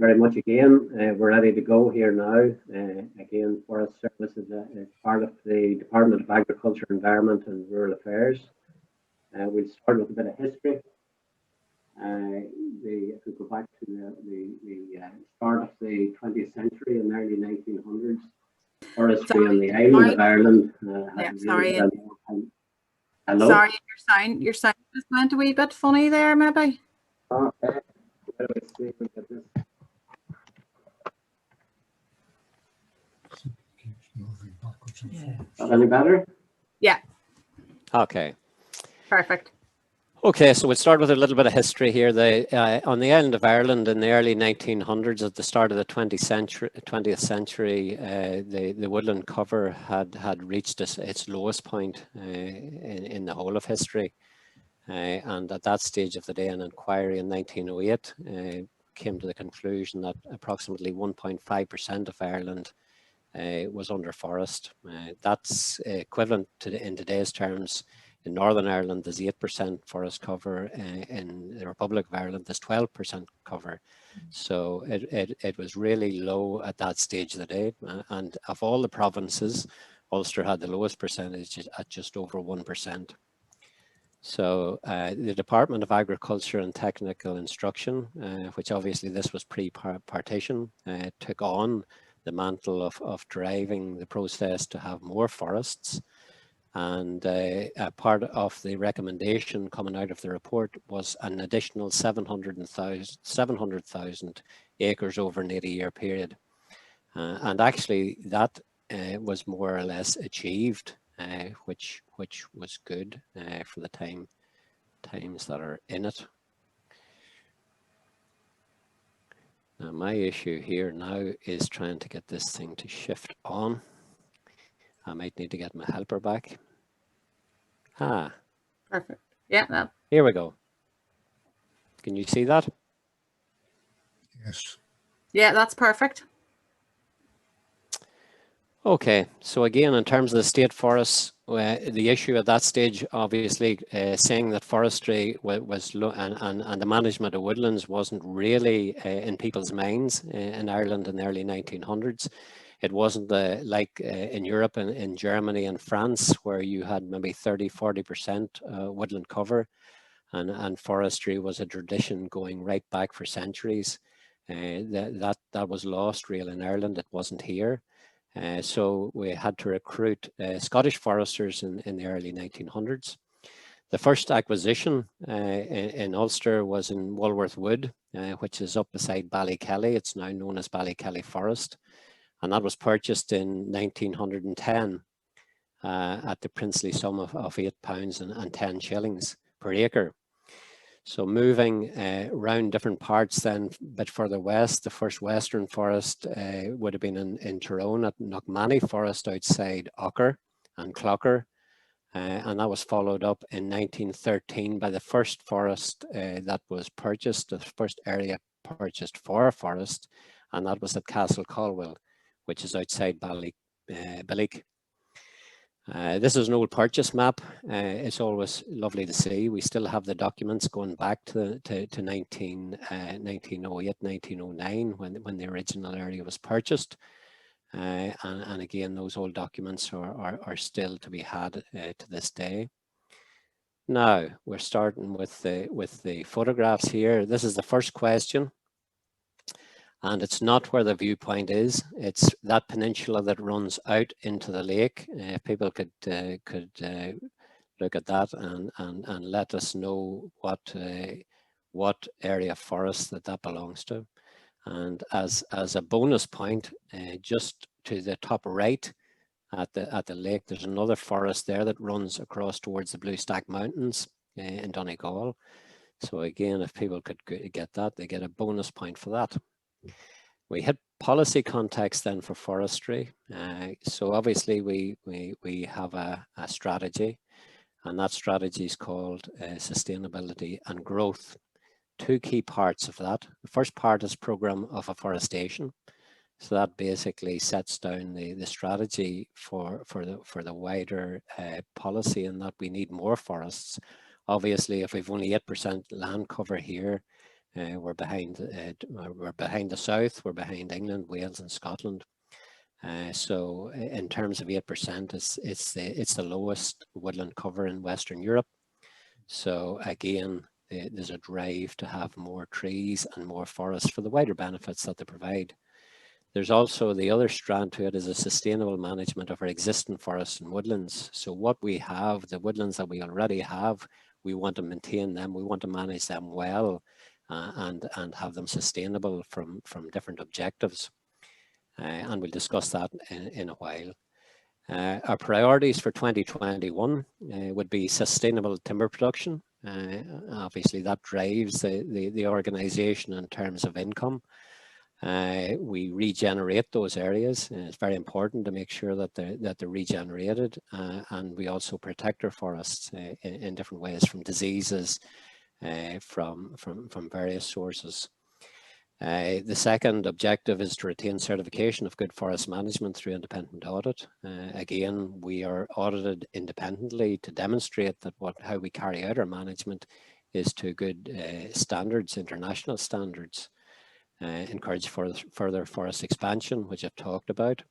very much again. We're ready to go here now. Again, Forest Service is part of the Department of Agriculture, Environment and Rural Affairs. We'll start with a bit of history. If we go back to the start of the 20th century in the early 1900s, forestry on the island of Ireland. Sorry. Hello? Sorry, your sound just went a wee bit funny there, maybe. Okay. Where do I see if we get this? Moving backwards and forwards. Is that any better? Yeah. Okay. Perfect. Okay, so we'll start with a little bit of history here. On the island of Ireland in the early 1900s, at the start of the 20th century, the woodland cover had reached its lowest point in the whole of history. And at that stage of the day, an inquiry in 1908 came to the conclusion that approximately 1.5% of Ireland was under forest. That's equivalent to, in today's terms, in Northern Ireland, there's 8% forest cover. In the Republic of Ireland, there's 12% cover. So it was really low at that stage of the day. And of all the provinces, Ulster had the lowest percentage at just over 1%. So the Department of Agriculture and Technical Instruction, which obviously this was pre-partition, took on the mantle of driving the process to have more forests. And a part of the recommendation coming out of the report was an additional 700,000 acres over an 80-year period. And actually that was more or less achieved, which was good for the times that are in it. Now my issue here now is trying to get this thing to shift on. I might need to get my helper back. Perfect. Yeah. Here we go. Can you see that? Yes. Yeah, that's perfect. Okay, so again, in terms of the state forests, the issue at that stage, obviously, saying that forestry was low and the management of woodlands wasn't really in people's minds in Ireland in the early 1900s. It wasn't like in Europe and in Germany and France, where you had maybe 30–40% woodland cover, and forestry was a tradition going right back for centuries. That was lost really in Ireland. It wasn't here. So we had to recruit Scottish foresters in the early 1900s. The first acquisition in Ulster was in Walworth Wood, which is up beside Ballykelly. It's now known as Ballykelly Forest. And that was purchased in 1910 at the princely sum of £8.10 per acre. So moving around different parts then a bit further west, the first western forest would have been in Tyrone at Knockmany Forest outside Ocker and Clocker. And that was followed up in 1913 by the first forest that was purchased, the first area purchased for a forest, and that was at Castlecaldwell, which is outside Belleek. This is an old purchase map. It's always lovely to see. We still have the documents going back to 1908, 1909 when the original area was purchased. And again, those old documents are still to be had to this day. Now we're starting with the photographs here. This is the first question. And it's not where the viewpoint is. It's that peninsula that runs out into the lake. People could look at that and let us know what area of forest that belongs to. And as a bonus point, just to the top right at the lake, there's another forest there that runs across towards the Blue Stack Mountains in Donegal. So again, if people could get that, they get a bonus point for that. We hit policy context then for forestry. So obviously we have a strategy, and that strategy is called sustainability and growth. Two key parts of that. The first part is program of afforestation. So that basically sets down the strategy for the wider policy, and that we need more forests. Obviously, if we've only 8% land cover here, We're behind the south, we're behind England, Wales and Scotland. So in terms of 8%, it's the lowest woodland cover in Western Europe. So again, there's a drive to have more trees and more forests for the wider benefits that they provide. There's also the other strand to it is a sustainable management of our existing forests and woodlands. So what we have, the woodlands that we already have, we want to maintain them, we want to manage them well and have them sustainable from different objectives. And we'll discuss that in a while. Our priorities for 2021 would be sustainable timber production. Obviously that drives the organisation in terms of income. We regenerate those areas. It's very important to make sure that they're regenerated, and we also protect our forests in different ways from diseases, from various sources. The second objective is to retain certification of good forest management through independent audit. Again, we are audited independently to demonstrate that how we carry out our management is to good standards, international standards. Encourage further forest expansion, which I've talked about,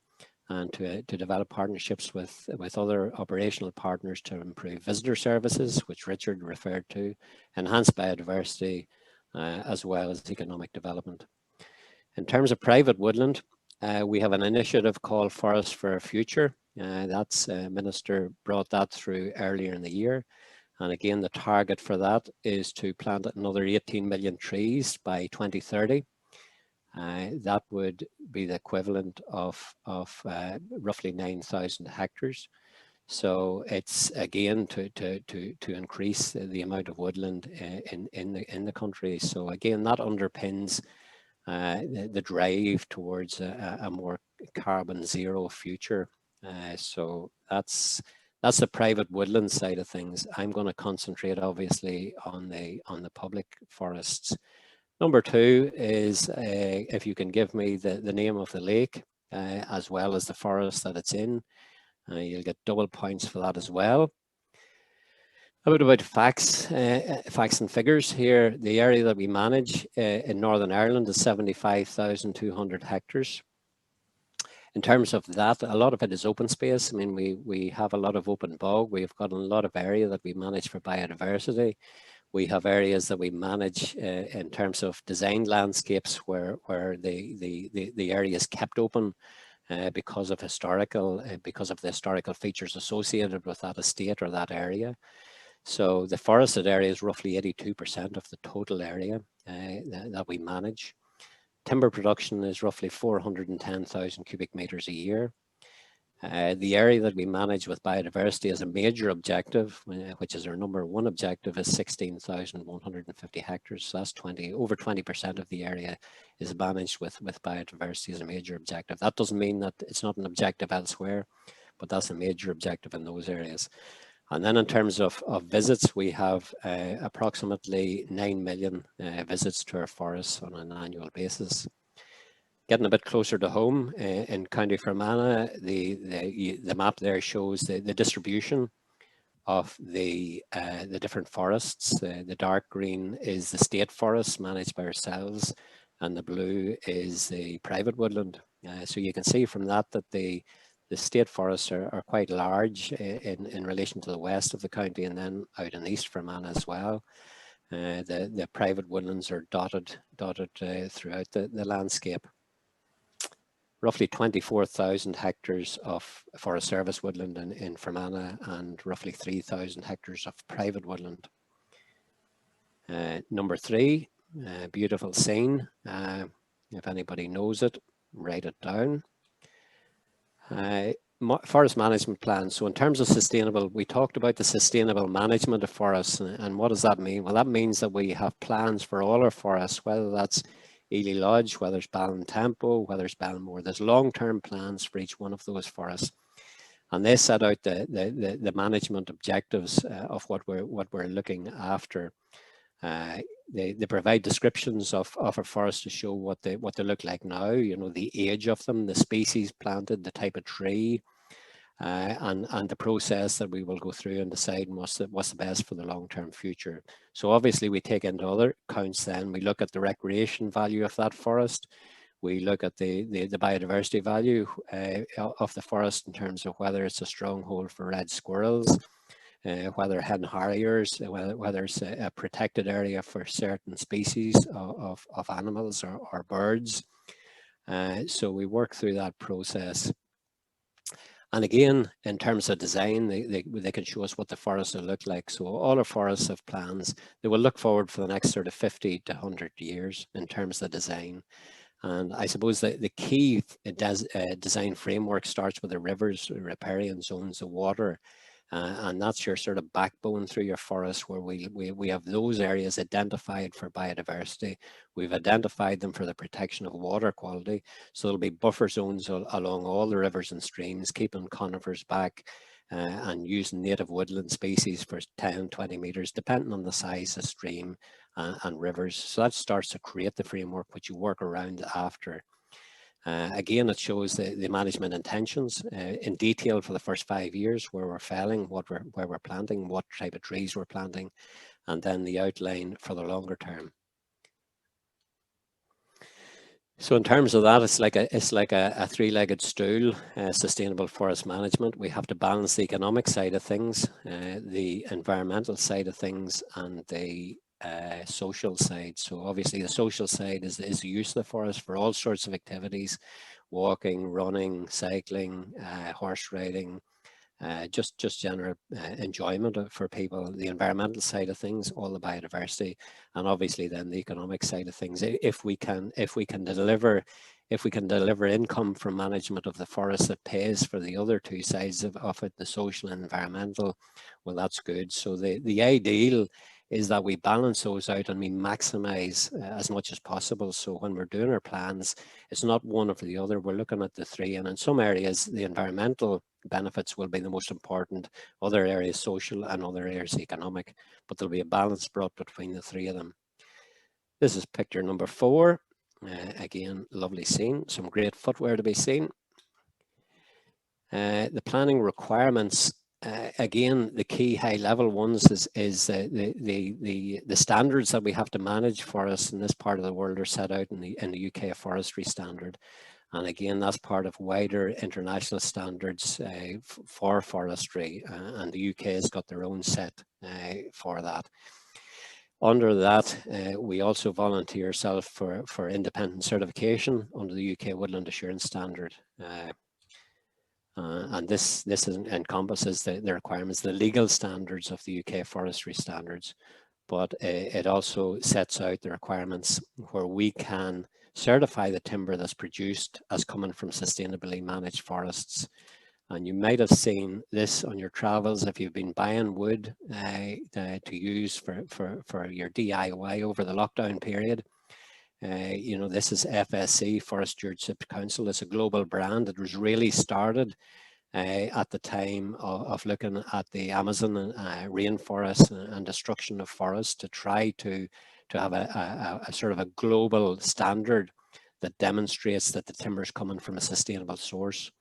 and to develop partnerships with other operational partners to improve visitor services, which Richard referred to, enhance biodiversity, as well as economic development. In terms of private woodland, we have an initiative called Forest for Our Future. That's Minister brought that through earlier in the year. And again, the target for that is to plant another 18 million trees by 2030. That would be the equivalent of roughly 9,000 hectares. So it's again to increase the amount of woodland in the country. So again, that underpins the drive towards a more carbon zero future. So that's the private woodland side of things. I'm going to concentrate obviously on the public forests. Number two is if you can give me the name of the lake as well as the forest that it's in. You'll get double points for that as well. About facts and figures here. The area that we manage in Northern Ireland is 75,200 hectares. In terms of that, a lot of it is open space. I mean, we have a lot of open bog. We've got a lot of area that we manage for biodiversity. We have areas that we manage in terms of designed landscapes where the area is kept open because of the historical features associated with that estate or that area. So the forested area is roughly 82% of the total area that we manage. Timber production is roughly 410,000 cubic meters a year. The area that we manage with biodiversity as a major objective, which is our number one objective, is 16,150 hectares. So that's over 20% of the area is managed with biodiversity as a major objective. That doesn't mean that it's not an objective elsewhere, but that's a major objective in those areas. And then in terms of visits, we have approximately 9 million visits to our forests on an annual basis. Getting a bit closer to home, in County Fermanagh, the map there shows the distribution of the different forests. The dark green is the state forest managed by ourselves, and the blue is the private woodland. So you can see from that the state forests are quite large in relation to the west of the county, and then out in East Fermanagh as well. The private woodlands are dotted throughout the landscape. Roughly 24,000 hectares of Forest Service woodland in Fermanagh, and roughly 3,000 hectares of private woodland. Number three, beautiful scene. If anybody knows it, write it down. Forest management plan. So in terms of sustainable, we talked about the sustainable management of forests, and what does that mean? Well, that means that we have plans for all our forests, whether that's Ely Lodge, whether it's Ballintempo, whether it's Ballinmore. There's long-term plans for each one of those forests, and they set out the management objectives of what we're looking after. They provide descriptions of our forests to show what they look like now. You know, the age of them, the species planted, the type of tree, and the process that we will go through and decide what's the best for the long-term future. So obviously we take into other accounts then, we look at the recreation value of that forest, we look at the biodiversity value of the forest in terms of whether it's a stronghold for red squirrels, whether hen harriers, whether it's a protected area for certain species of animals or birds. So we work through that process. And again, in terms of design, they can show us what the forest will look like. So all our forests have plans. They will look forward for the next sort of 50 to 100 years in terms of design. And I suppose that the key design framework starts with the rivers, riparian zones of water. And that's your sort of backbone through your forest, where we have those areas identified for biodiversity. We've identified them for the protection of water quality. So there'll be buffer zones along all the rivers and streams, keeping conifers back and using native woodland species for 10, 20 meters, depending on the size of stream and rivers. So that starts to create the framework which you work around after. Again, it shows the management intentions in detail for the first 5 years, where we're felling, where we're planting, what type of trees we're planting, and then the outline for the longer term. So in terms of that, it's like a three-legged stool, sustainable forest management. We have to balance the economic side of things, the environmental side of things, and the social side. So obviously the social side is the use of the forest for all sorts of activities: walking, running, cycling, horse riding, just general enjoyment for people. The environmental side of things, all the biodiversity, and obviously then the economic side of things. If we can deliver income from management of the forest that pays for the other two sides of it, the social and environmental, well, that's good. So the ideal is that we balance those out and we maximize as much as possible. So when we're doing our plans, it's not one over the other. We're looking at the three, and in some areas, the environmental benefits will be the most important, other areas social, and other areas economic, but there'll be a balance brought between the three of them. This is picture number 4. Again, lovely scene, some great footwear to be seen. The planning requirements, again, the key high-level ones is the standards that we have to manage for us in this part of the world are set out in the UK Forestry Standard. And again, that's part of wider international standards for forestry, and the UK has got their own set for that. Under that, we also volunteer ourselves for independent certification under the UK Woodland Assurance Standard. And this encompasses the requirements, the legal standards of the UK Forestry Standards, but it also sets out the requirements where we can certify the timber that's produced as coming from sustainably managed forests. And you might have seen this on your travels if you've been buying wood to use for your DIY over the lockdown period. You know, this is FSC, Forest Stewardship Council. It's a global brand. It was really started at the time of looking at the Amazon rainforest and destruction of forests to try to have a sort of a global standard that demonstrates that the timber is coming from a sustainable source.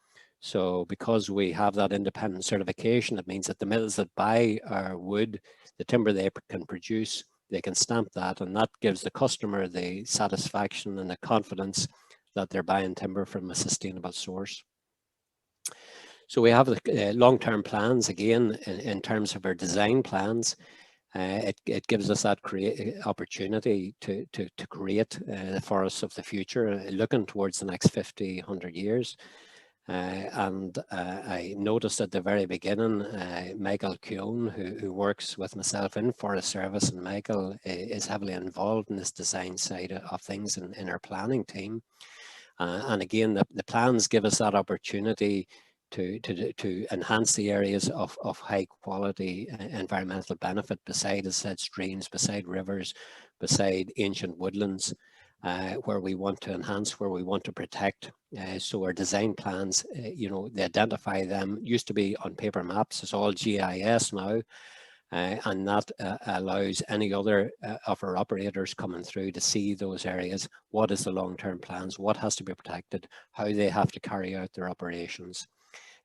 So because we have that independent certification, it means that the mills that buy our wood, the timber they can produce, they can stamp that, and that gives the customer the satisfaction and the confidence that they're buying timber from a sustainable source. So we have the long-term plans, again, in terms of our design plans. It gives us that opportunity to create the forests of the future, looking towards the next 50, 100 years. And I noticed at the very beginning, Michael Keown, who works with myself in Forest Service, and Michael is heavily involved in this design side of things in our planning team. And again, the plans give us that opportunity to enhance the areas of high quality environmental benefit beside, as I said, streams, beside rivers, beside ancient woodlands, where we want to enhance, where we want to protect. So our design plans, you know, they identify them. Used to be on paper maps, it's all GIS now. And that allows any other of our operators coming through to see those areas. What is the long-term plans? What has to be protected? How they have to carry out their operations?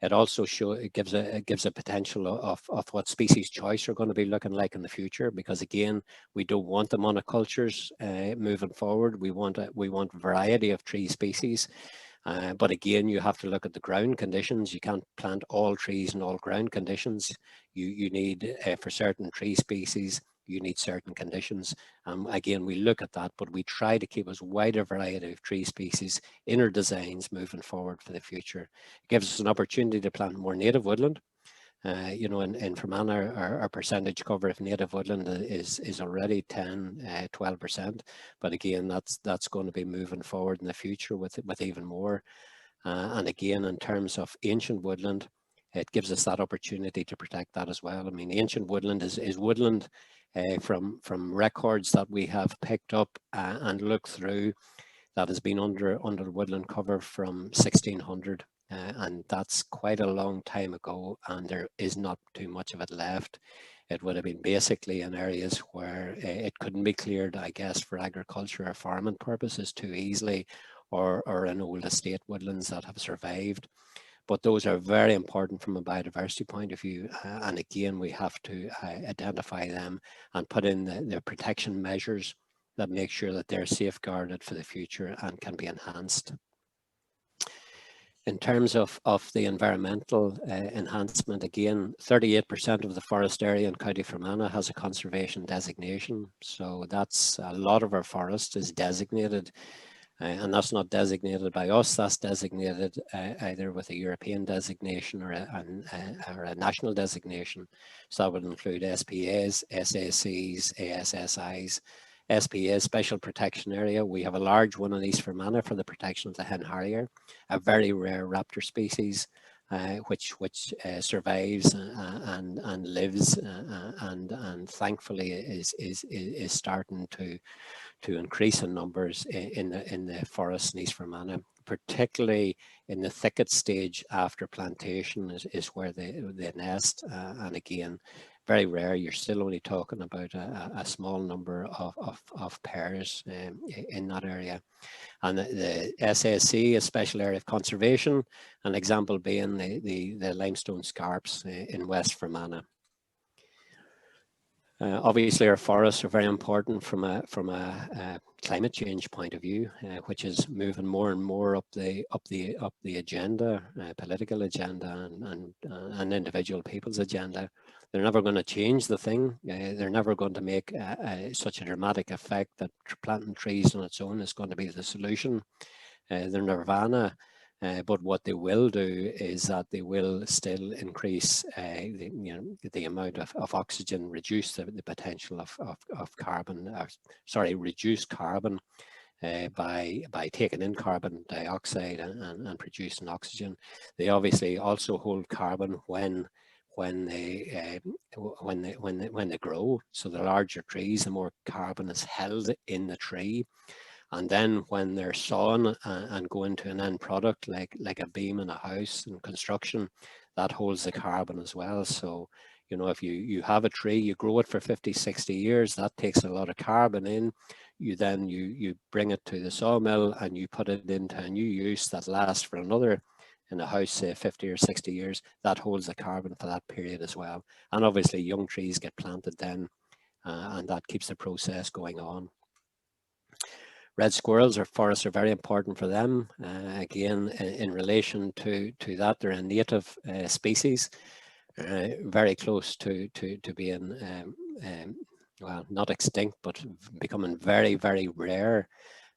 It also gives a potential of what species choice are going to be looking like in the future, because again, we don't want the monocultures moving forward. We want variety of tree species. But again, you have to look at the ground conditions. You can't plant all trees in all ground conditions. You need, for certain tree species, you need certain conditions. Again, we look at that, but we try to keep as wide a variety of tree species in our designs moving forward for the future. It gives us an opportunity to plant more native woodland. You know, in Fermanagh, our percentage cover of native woodland is already 12%. But again, that's going to be moving forward in the future with even more. And again, in terms of ancient woodland, it gives us that opportunity to protect that as well. I mean, ancient woodland is woodland from records that we have picked up and looked through, that has been under woodland cover from 1600. And that's quite a long time ago, and there is not too much of it left. It would have been basically in areas where it couldn't be cleared, I guess, for agriculture or farming purposes too easily, or in old estate woodlands that have survived. But those are very important from a biodiversity point of view. And again, we have to identify them and put in the protection measures that make sure that they're safeguarded for the future and can be enhanced. In terms of the environmental enhancement, again, 38% of the forest area in County Fermanagh has a conservation designation. So that's a lot of our forest is designated. And that's not designated by us, that's designated either with a European designation or a national designation. So that would include SPAs, SACs, ASSIs. SPA, Special Protection Area. We have a large one in East Fermanagh for the protection of the hen harrier, a very rare raptor species, which survives and lives and thankfully is starting to increase in numbers in the forests in East Fermanagh, particularly in the thicket stage after plantation is where they nest, and again, very rare. You're still only talking about a small number of pairs in that area. And the SAC, a special area of conservation, an example being the limestone scarps in West Fermanagh. Obviously, our forests are very important from a climate change point of view, which is moving more and more up the agenda, political agenda, and individual people's agenda. They're never going to change the thing. They're never going to make such a dramatic effect that planting trees on its own is going to be the solution. They're nirvana. But what they will do is that they will still increase the amount of oxygen, reduce the potential of carbon, reduce carbon by taking in carbon dioxide and producing oxygen. They obviously also hold carbon when they grow. So the larger trees, the more carbon is held in the tree. And then when they're sawn and go into an end product like a beam in a house and construction, that holds the carbon as well. So, you know, if you have a tree, you grow it for 50, 60 years, that takes a lot of carbon in. You bring it to the sawmill and you put it into a new use that lasts for another, in a house, say 50 or 60 years, that holds the carbon for that period as well. And obviously young trees get planted then, and that keeps the process going on. Red squirrels or forests are very important for them. Again, in relation to that, they're a native species, very close to being, well, not extinct, but becoming very, very rare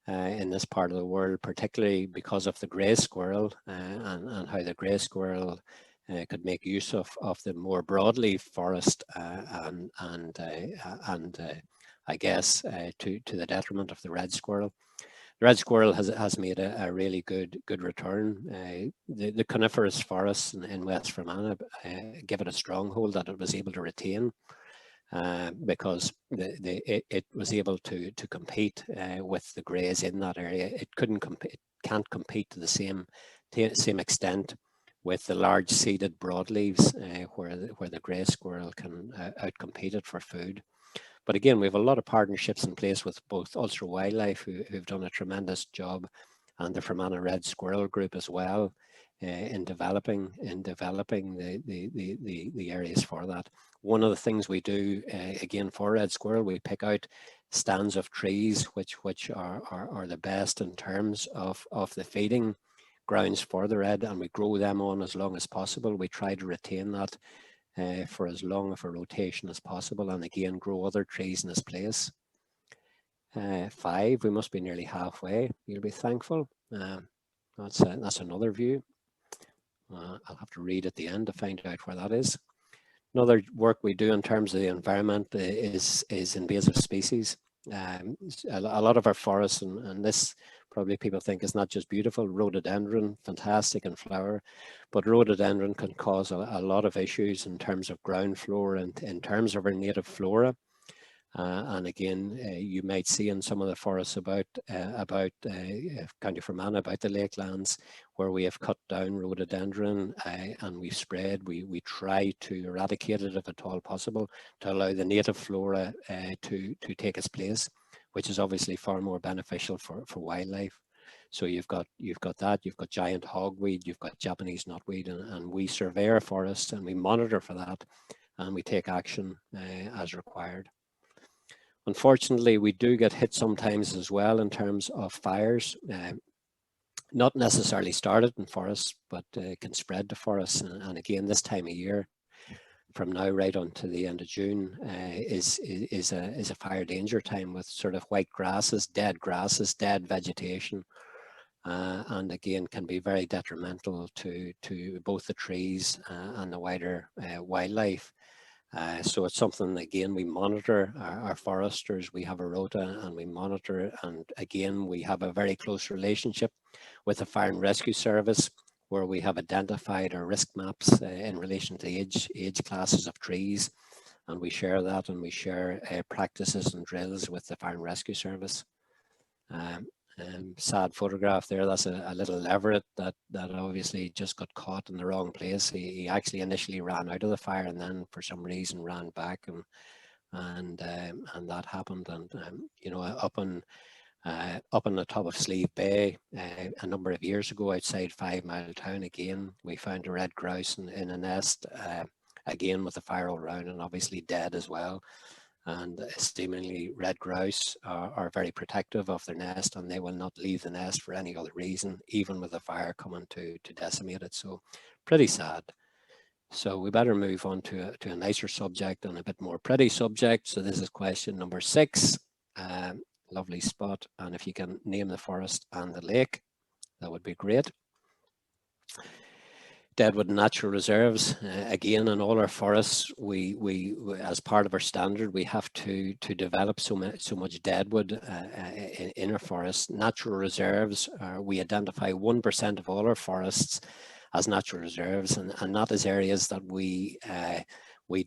in this part of the world, particularly because of the grey squirrel and how the grey squirrel could make use of the more broadleaf forest and I guess to the detriment of the red squirrel. The red squirrel has made a really good return. The coniferous forests in West Fermanagh give it a stronghold that it was able to retain because it was able to compete with the greys in that area. It can't compete to the same extent with the large seeded broadleaves where the grey squirrel can outcompete it for food. But again, we have a lot of partnerships in place with both Ulster Wildlife, who've done a tremendous job, and the Fermanagh Red Squirrel Group as well, in developing the areas for that. One of the things we do, again, for red squirrel, we pick out stands of trees which are the best in terms of the feeding grounds for the red, and we grow them on as long as possible. We try to retain that for as long of a rotation as possible, and again grow other trees in its place. 5, we must be nearly halfway. You'll be thankful. That's another view. I'll have to read at the end to find out where that is. Another work we do in terms of the environment is invasive species. A lot of our forests, and this probably people think is not just beautiful, rhododendron, fantastic in flower, but rhododendron can cause a lot of issues in terms of ground flora and in terms of our native flora. And again, you might see in some of the forests about County Fermanagh, about the lakelands, where we have cut down rhododendron and we've sprayed. We try to eradicate it if at all possible, to allow the native flora to take its place, which is obviously far more beneficial for wildlife. So you've got that, you've got giant hogweed, you've got Japanese knotweed, and we survey our forests and we monitor for that, and we take action as required. Unfortunately, we do get hit sometimes as well in terms of fires, not necessarily started in forests, but can spread to forests. And again, this time of year, from now right on to the end of June, is a fire danger time, with sort of white grasses, dead vegetation, and again can be very detrimental to both the trees and the wider wildlife. So it's something, again, we monitor. Our foresters, we have a rota and we monitor, and again we have a very close relationship with the Fire and Rescue Service, where we have identified our risk maps in relation to age classes of trees, and we share that, and we share practices and drills with the Fire and Rescue Service. Sad photograph there, that's a little leveret that obviously just got caught in the wrong place. He actually initially ran out of the fire and then for some reason ran back, and that happened. And you know, up on the top of Slieve Bay a number of years ago, outside 5 Mile Town, again we found a red grouse in a nest, again with the fire all around, and obviously dead as well. And seemingly red grouse are very protective of their nest, and they will not leave the nest for any other reason, even with the fire coming to decimate it. So pretty sad. So we better move on to a nicer subject and a bit more pretty subject. So this is question number 6. Lovely spot. And if you can name the forest and the lake, that would be great. Deadwood Natural Reserves, again, in all our forests, we as part of our standard, we have to develop so much deadwood in our forests. Natural reserves, we identify 1% of all our forests as natural reserves, and that is areas that we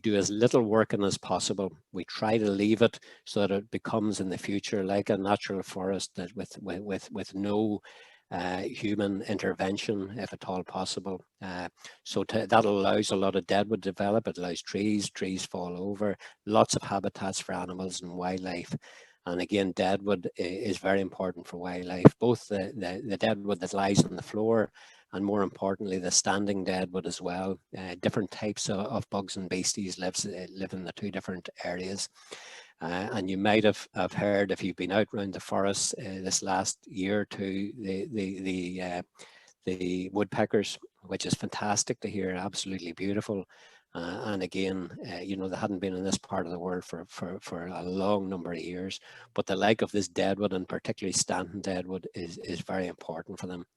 do as little work in as possible. We try to leave it so that it becomes in the future like a natural forest, that with no human intervention, if at all possible. So that allows a lot of deadwood to develop. It allows trees fall over, lots of habitats for animals and wildlife. And again, deadwood is very important for wildlife, both the deadwood that lies on the floor, and more importantly, the standing deadwood as well. Different types of bugs and beasties live in the 2 different areas. And you might have heard, if you've been out around the forest this last year or 2, the woodpeckers, which is fantastic to hear, absolutely beautiful. And again, you know, they hadn't been in this part of the world for a long number of years, but the like of this deadwood, and particularly standing deadwood, is very important for them.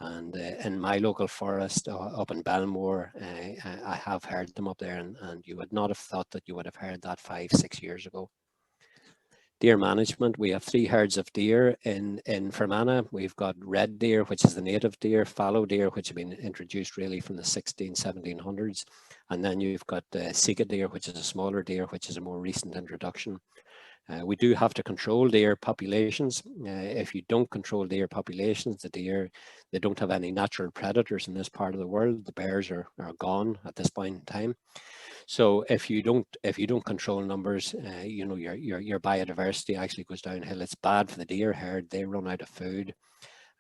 And in my local forest up in Belmore, I have heard them up there, and you would not have thought that you would have heard that 5-6 years ago. Deer management, we have 3 herds of deer in Fermanagh. We've got red deer, which is the native deer, fallow deer, which have been introduced really from the 1700s. And then you've got Sika deer, which is a smaller deer, which is a more recent introduction. We do have to control deer populations. If you don't control deer populations, they don't have any natural predators in this part of the world. The bears are gone at this point in time. So if you don't control numbers, you know, your biodiversity actually goes downhill. It's bad for the deer herd. They run out of food,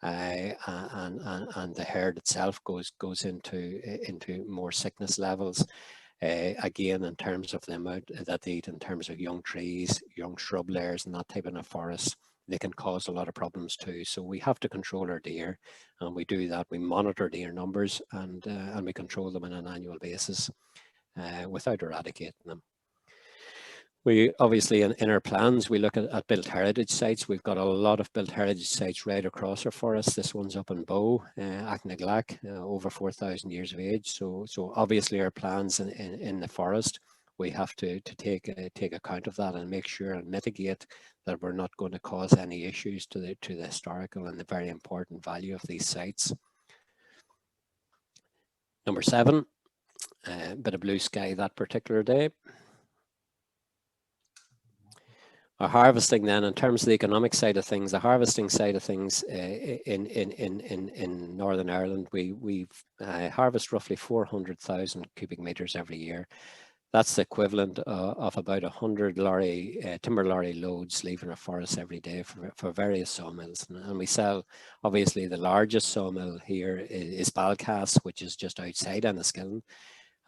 and the herd itself goes into more sickness levels. Again, in terms of the amount that they eat, in terms of young trees, young shrub layers, and that type of forest, they can cause a lot of problems too. So we have to control our deer, and we do that. We monitor deer numbers, and we control them on an annual basis without eradicating them. We obviously, in our plans, we look at built heritage sites. We've got a lot of built heritage sites right across our forest. This one's up in Bow, Castlecaldwell, over 4,000 years of age. So obviously our plans in the forest, we have to take account of that and make sure and mitigate that we're not going to cause any issues to the historical and the very important value of these sites. Number 7, bit of blue sky that particular day. Our harvesting then, in terms of the economic side of things, the harvesting side of things in Northern Ireland, we harvest roughly 400,000 cubic meters every year. That's the equivalent of about 100 timber lorry loads leaving our forests every day for various sawmills. And we sell, obviously, the largest sawmill here is Belleek, which is just outside Enniskillen.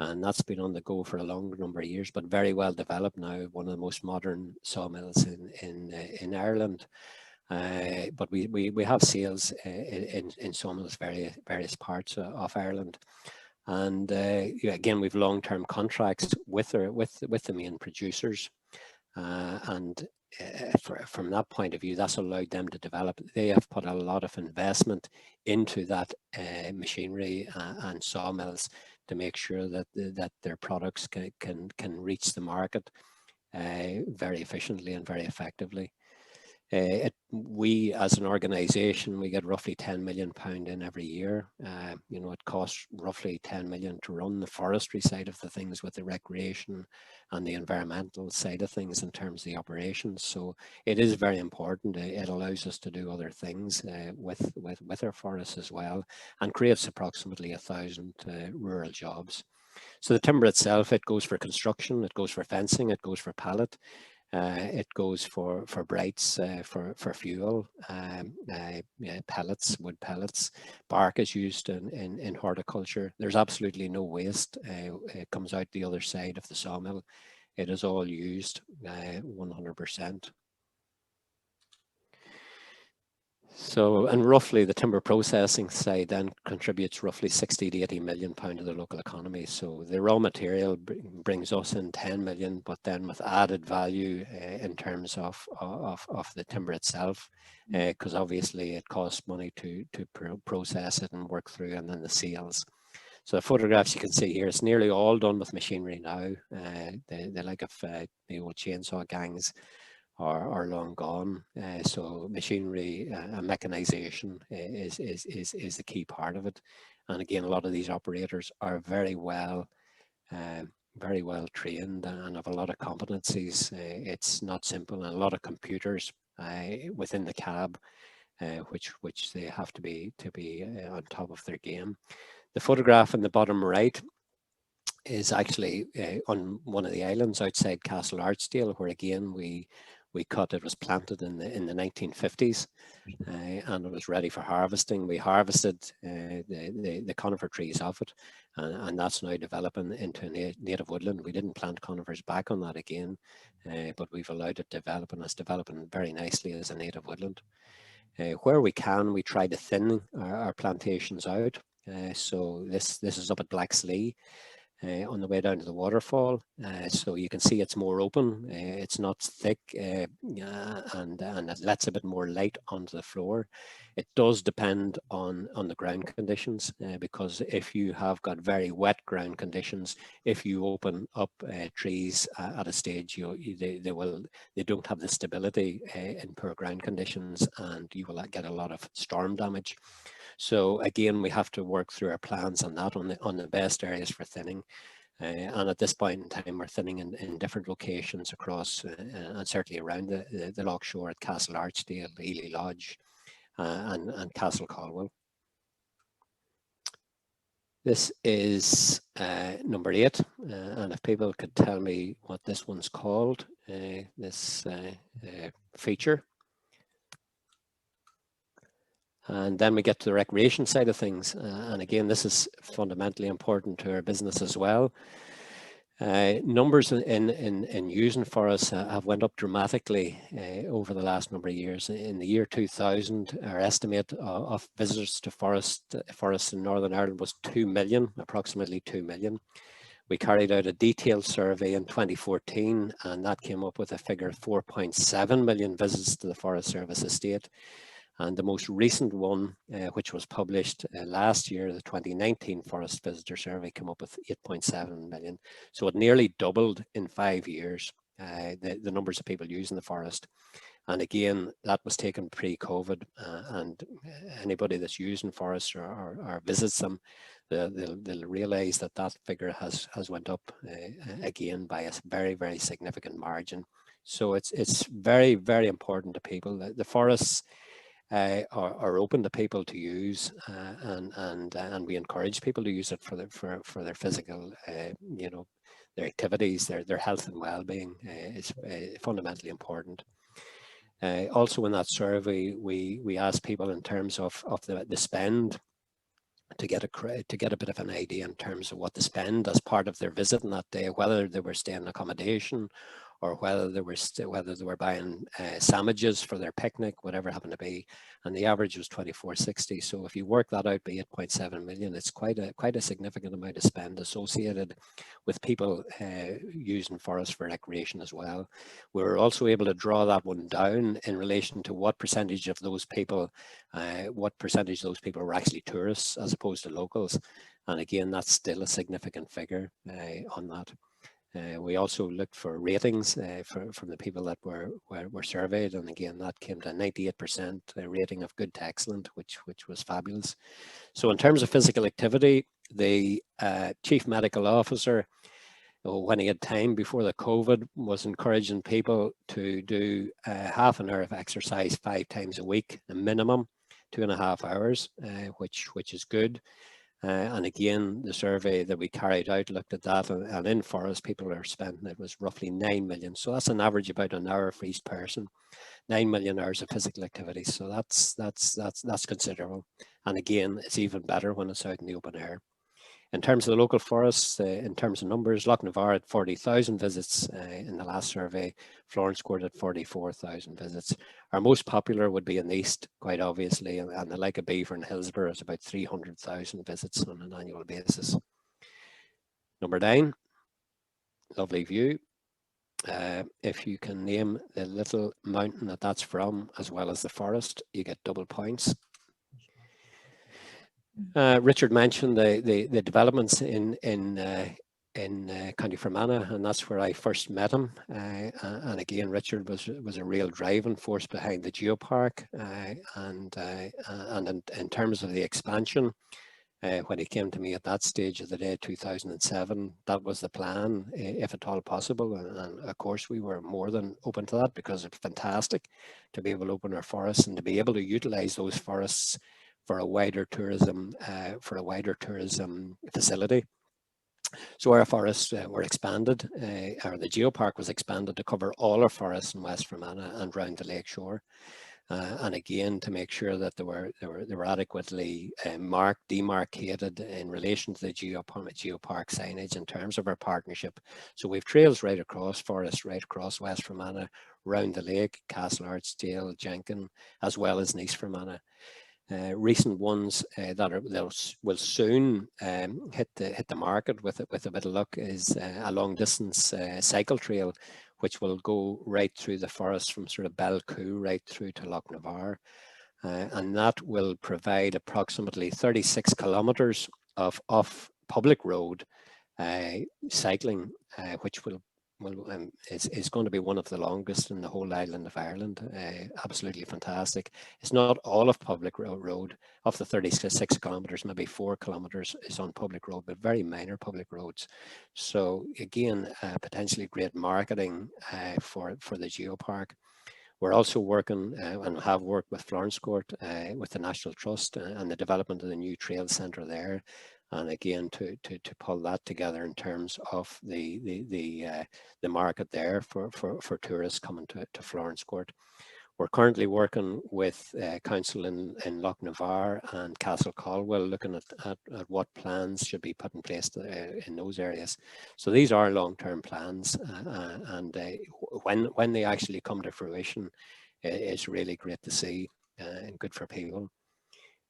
And that's been on the go for a long number of years, but very well developed now, one of the most modern sawmills in Ireland. But we have sales in sawmills various parts of Ireland. And again, we've long-term contracts with the main producers. From that point of view, that's allowed them to develop. They have put a lot of investment into that machinery and sawmills to make sure that their products can reach the market very efficiently and very effectively. We as an organisation, we get roughly £10 million in every year. It costs roughly 10 million to run the forestry side of the things with the recreation and the environmental side of things in terms of the operations. So it is very important. It allows us to do other things with our forests as well, and creates approximately 1,000 rural jobs. So the timber itself, it goes for construction, it goes for fencing, it goes for pallet. It goes for brights, for fuel, pellets, wood pellets. Bark is used in horticulture. There's absolutely no waste. It comes out the other side of the sawmill. It is all used 100%. So, and roughly the timber processing side then contributes roughly 60 to 80 million pound to the local economy. So the raw material brings us in 10 million, but then with added value in terms of the timber itself, because obviously it costs money to process it and work through, and then the sales. So the photographs you can see here, it's nearly all done with machinery now. The like of the old chainsaw gangs are long gone. So machinery and mechanization is the key part of it. And again, a lot of these operators are very well trained and have a lot of competencies. It's not simple, and a lot of computers within the cab, which they have to be on top of their game. The photograph in the bottom right is actually on one of the islands outside Castlecaldwell, where again we cut. It was planted in the 1950s, and it was ready for harvesting. We harvested the conifer trees off it, and that's now developing into a native woodland. We didn't plant conifers back on that again, but we've allowed it to develop, and it's developing very nicely as a native woodland. Where we can, we try to thin our plantations out. So this is up at Blackslee. On the way down to the waterfall, so you can see it's more open, it's not thick, and it lets a bit more light onto the floor. It does depend on the ground conditions, because if you have got very wet ground conditions, if you open up trees at a stage, they don't have the stability in poor ground conditions, and you will get a lot of storm damage. So again, we have to work through our plans on that, on the best areas for thinning. And at this point in time, we're thinning in different locations across, and certainly around the Lough Shore at Castlecaldwell, Ely Lodge, and Castlecaldwell. This is number 8, and if people could tell me what this one's called, this feature. And then we get to the recreation side of things. And again, this is fundamentally important to our business as well. Numbers in using forests have went up dramatically over the last number of years. In the year 2000, our estimate of visitors to forests in Northern Ireland was 2 million, approximately 2 million. We carried out a detailed survey in 2014, and that came up with a figure of 4.7 million visits to the Forest Service estate. And the most recent one, which was published last year, the 2019 Forest Visitor Survey, came up with 8.7 million. So it nearly doubled in 5 years, the numbers of people using the forest. And again, that was taken pre-COVID, and anybody that's using forests or visits them, they'll realise that that figure has went up again by a very, very significant margin. So it's very, very important to people. The forests are open to people to use, and we encourage people to use it for their physical, their activities, their health and well-being. Is fundamentally important. Also in that survey, we asked people in terms of the spend to get a bit of an idea in terms of what they spend as part of their visit on that day, whether they were staying in accommodation or whether they were buying sandwiches for their picnic, whatever it happened to be, and the average was 24.60. So if you work that out by 8.7 million, it's quite a significant amount of spend associated with people using forests for recreation as well. We were also able to draw that one down in relation to what percentage of those people, were actually tourists as opposed to locals, and again, that's still a significant figure on that. We also looked for ratings from the people that were surveyed, and again that came to 98% rating of good to excellent, which was fabulous. So in terms of physical activity, the Chief Medical Officer, when he had time before the COVID, was encouraging people to do half an hour of exercise 5 times a week, a minimum 2.5 hours, which is good. And again, the survey that we carried out looked at that, and in forest people are spending, it was roughly 9 million. So that's an average about an hour for each person, 9 million hours of physical activity. So that's considerable. And again, it's even better when it's out in the open air. In terms of the local forests, in terms of numbers, Lough Erne had 40,000 visits in the last survey. Florence Court had 44,000 visits. Our most popular would be in the east, quite obviously, and the like of Beaver and Hillsborough is about 300,000 visits on an annual basis. Number 9, lovely view. If you can name the little mountain that's from, as well as the forest, you get double points. Richard mentioned the developments in County Fermanagh, and that's where I first met him. And again, Richard was a real driving force behind the geopark, and in terms of the expansion. When he came to me at that stage of the day, 2007, that was the plan, if at all possible. And of course, we were more than open to that, because it's fantastic to be able to open our forests and to be able to utilize those forests for a wider tourism facility. So our forests were expanded, or the geopark was expanded to cover all our forests in West Fermanagh and round the lake shore. And again, to make sure that they were adequately demarcated in relation to the geopark signage in terms of our partnership. So we've trails right across forests, right across West Fermanagh, round the lake, Castle Archdale, Jenkin, as well as East Fermanagh. Recent ones that will soon hit the market with a bit of luck is a long distance cycle trail, which will go right through the forest from sort of Belleek right through to Lough Erne, and that will provide approximately 36 kilometres of public road cycling, which is going to be one of the longest in the whole island of Ireland. Absolutely fantastic. It's not all of public road. Of the 36 kilometres, maybe 4 kilometres is on public road, but very minor public roads. So again, potentially great marketing for the geopark. We're also working and have worked with Florence Court, with the National Trust, and the development of the new trail centre there. And again, to pull that together in terms of the market there for tourists coming to Florence Court. We're currently working with council in Lough Erne and Castlecaldwell, looking at what plans should be put in place in those areas. So these are long-term plans, and when they actually come to fruition, it's really great to see and good for people.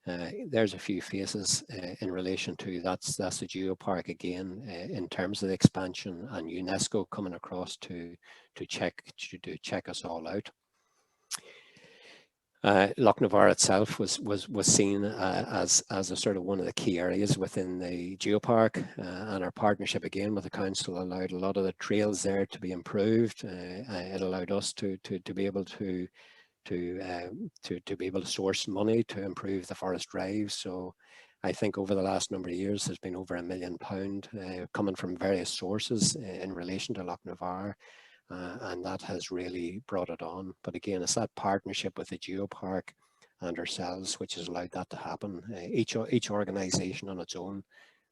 There's a few faces in relation to that's the geopark again, in terms of the expansion, and UNESCO coming across to check us all out. Lough Erne itself was seen as a sort of one of the key areas within the geopark, and our partnership again with the council allowed a lot of the trails there to be improved. It allowed us to be able to be able to source money to improve the forest drive. So I think over the last number of years there's been over £1 million coming from various sources in relation to Lough Erne. And that has really brought it on. But again, it's that partnership with the geopark and ourselves which has allowed that to happen. Each organisation on its own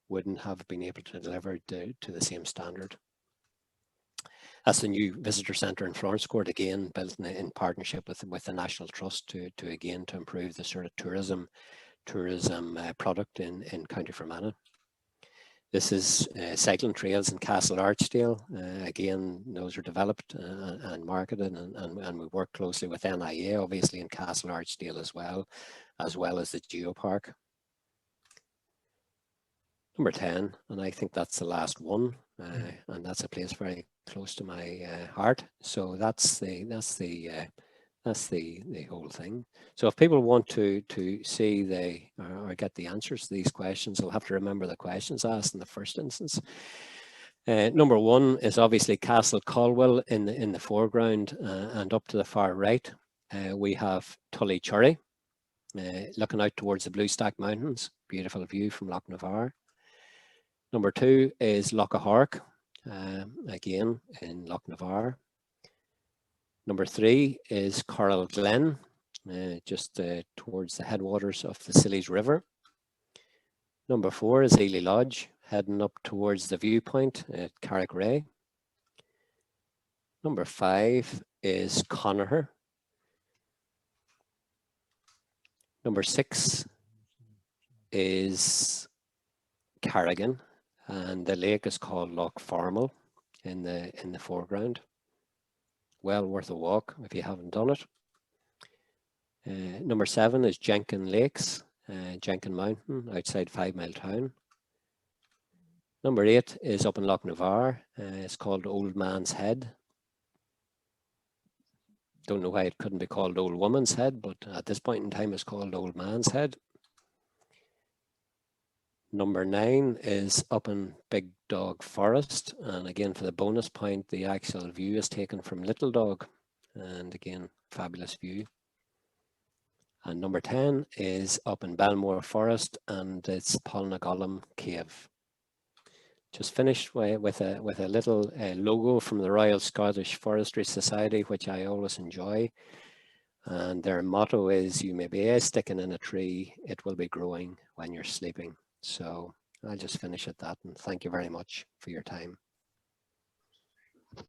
wouldn't have been able to deliver to the same standard. That's the new visitor centre in Florence Court, again built in partnership with the National Trust to improve the sort of tourism product in County Fermanagh. This is cycling trails in Castle Archdale. Again, those are developed and marketed, and we work closely with NIA, obviously, in Castle Archdale as well as the geopark. Number 10, and I think that's the last one, and that's a place very close to my heart. So that's the whole thing. So if people want to see or get the answers to these questions, they'll have to remember the questions asked in the first instance. Number 1 is obviously Castlecaldwell in the foreground, and up to the far right we have Tullychurry, looking out towards the Blue Stack Mountains. Beautiful view from Lough Erne. Number 2 is Lough Erne, again in Lough Erne. Number 3 is Coral Glen, just towards the headwaters of the Sillies River. Number 4 is Ely Lodge, heading up towards the viewpoint at Carrickray. Number 5 is Connacher. Number 6 is Carrigan, and the lake is called Lough Formal in the foreground. Well worth a walk if you haven't done it. Number 7 is Jenkin Lakes, Jenkin Mountain outside 5 Mile Town. Number 8 is up in Lough Erne. It's called Old Man's Head. Don't know why it couldn't be called Old Woman's Head, but at this point in time it's called Old Man's Head. Number 9 is up in Big Dog Forest, and again for the bonus point, the actual view is taken from Little Dog, and again fabulous view. And number 10 is up in Belmore Forest, and it's Polnagollum Cave. Just finished with a little logo from the Royal Scottish Forestry Society, which I always enjoy, and their motto is, "You may be sticking in a tree, it will be growing when you're sleeping." So I'll just finish at that, and thank you very much for your time.